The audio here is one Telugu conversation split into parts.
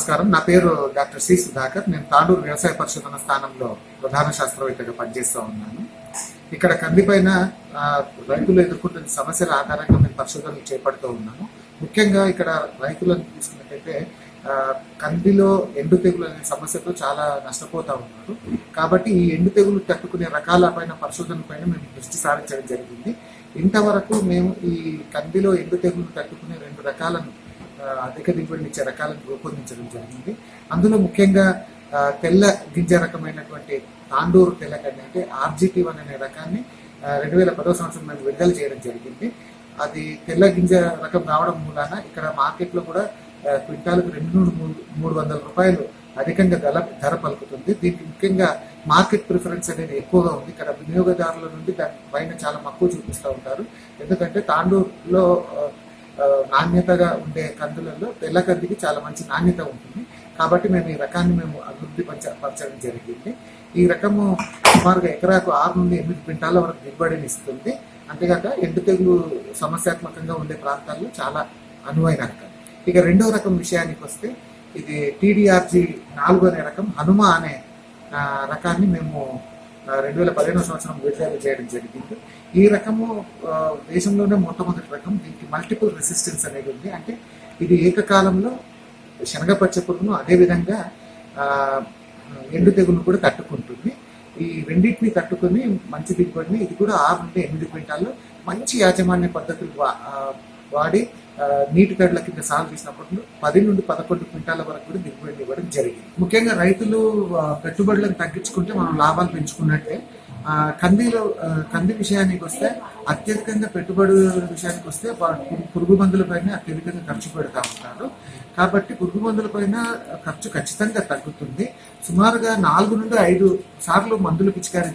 నమస్కారం. నా పేరు డాక్టర్ సి సుధాకర్. నేను తాండూరు వ్యవసాయ పరిశోధన స్థానంలో ప్రధాన శాస్త్రవేత్తగా పనిచేస్తూ ఉన్నాను. ఇక్కడ కంది పైన రైతులు ఎదుర్కొంటున్న సమస్యల ఆధారంగా మేము పరిశోధనలు చేపడుతూ ఉన్నాము. ముఖ్యంగా ఇక్కడ రైతులను తీసుకున్నట్టయితే కందిలో ఎండు తెగులు అనే సమస్యతో చాలా నష్టపోతూ ఉన్నారు. కాబట్టి ఈ ఎండు తెగులు తట్టుకునే రకాల పైన పరిశోధన పైన మేము దృష్టి సారించడం జరిగింది. ఇంతవరకు మేము ఈ కందిలో ఎండు తెగులు తట్టుకునే 2 రకాలను అధిక దిగుబడిని ఇచ్చే రకాలను రూపొందించడం జరిగింది. అందులో ముఖ్యంగా తెల్ల గింజ రకమైనటువంటి తాండూరు తెల్ల కంది అంటే RGT1 అనే రకాన్ని 2010వ సంవత్సరం మేము విడుదల చేయడం జరిగింది. అది తెల్ల గింజ రకం రావడం మూలాన ఇక్కడ మార్కెట్లో కూడా క్వింటాలకు 200-300 రూపాయలు అధికంగా ధర పలుకుతుంది. దీనికి ముఖ్యంగా మార్కెట్ ప్రిఫరెన్స్ అనేది ఎక్కువగా ఉంది. ఇక్కడ వినియోగదారుల నుండి దాని పైన చాలా మక్కువ చూపిస్తూ ఉంటారు. ఎందుకంటే తాండూరులో నాణ్యతగా ఉండే కందులలో తెల్ల కందికి చాలా మంచి నాణ్యత ఉంటుంది. కాబట్టి మేము ఈ రకాన్ని అభివృద్ధి పరచడం జరిగింది. ఈ రకము సుమారుగా ఎకరాకు 6 నుండి 8 క్వింటాల వరకు దిగుబడిని ఇస్తుంది. అంతేగాక ఎండు తెగులు సమస్యాత్మకంగా ఉండే ప్రాంతాల్లో చాలా అనువైన రకం. ఇక 2వ రకం విషయానికి వస్తే ఇది TDRG4 అనే రకం హనుమ అనే రకాన్ని మేము 2015వ సంవత్సరం విడుదల చేయడం జరిగింది. ఈ రకము దేశంలోనే మొట్టమొదటి రకం. దీనికి మల్టిపుల్ రెసిస్టెన్స్ అనేది ఉంది. అంటే ఇది ఏకకాలంలో శనగపచ్చ పురుగును అదేవిధంగా ఎండు తెగులు కూడా తట్టుకుంటుంది. ఈ రెండింటిని తట్టుకుని మంచి దిగుబడిని ఇది కూడా 6 నుండి 8 క్వింటాల్లో మంచి యాజమాన్య పద్ధతులు వాడి నీటి గడ్ల కింద సాగు చేసినప్పుడు 10 నుండి 11 క్వింటాల వరకు కూడా దిగుబడి ఇవ్వడం జరిగింది. ముఖ్యంగా రైతులు పెట్టుబడులను తగ్గించుకుంటే మనం లాభాలు పెంచుకున్నట్టే. కంది విషయానికి వస్తే అత్యధికంగా పెట్టుబడి విషయానికి వస్తే పురుగు మందుల పైన అత్యధికంగా ఖర్చు పెడతా ఉంటారు. కాబట్టి పురుగు మందుల పైన ఖర్చు ఖచ్చితంగా తగ్గుతుంది. సుమారుగా 4 నుండి 5 సార్లు మందులు పిచికారీ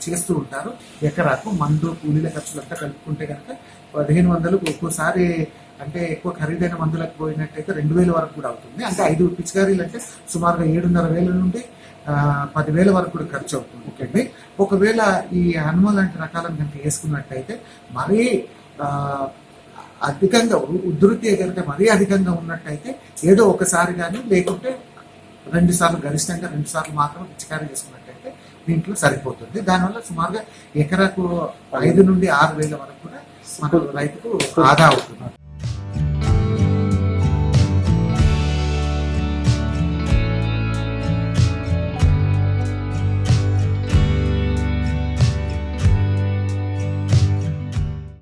చేస్తూ ఉంటారు. ఎకరాకు మందు కూలీల ఖర్చులంతా కలుపుకుంటే కనుక 1500 ఒక్కోసారి అంటే ఎక్కువ ఖరీదైన మందులకు పోయినట్టయితే 2000 వరకు కూడా అవుతుంది. అంటే 5 పిచికారీలు అంటే సుమారుగా 7,500 నుండి 10,000 వరకు కూడా ఖర్చు అవుతుంది. ఒకవేళ ఈ హనుమ లాంటి రకాలను కనుక వేసుకున్నట్టయితే మరీ అధికంగా ఉధృతి కనుక మరీ అధికంగా ఉన్నట్టయితే ఏదో ఒకసారి కానీ లేకుంటే 2 సార్లు గరిష్టంగా 2 సార్లు మాత్రం పిచికారీ చేసుకున్నట్టయితే దీంట్లో సరిపోతుంది. దానివల్ల సుమారుగా ఎకరాకు 5 నుండి 6,000 వరకు కూడా మన రైతుకు ఆదా అవుతుంది.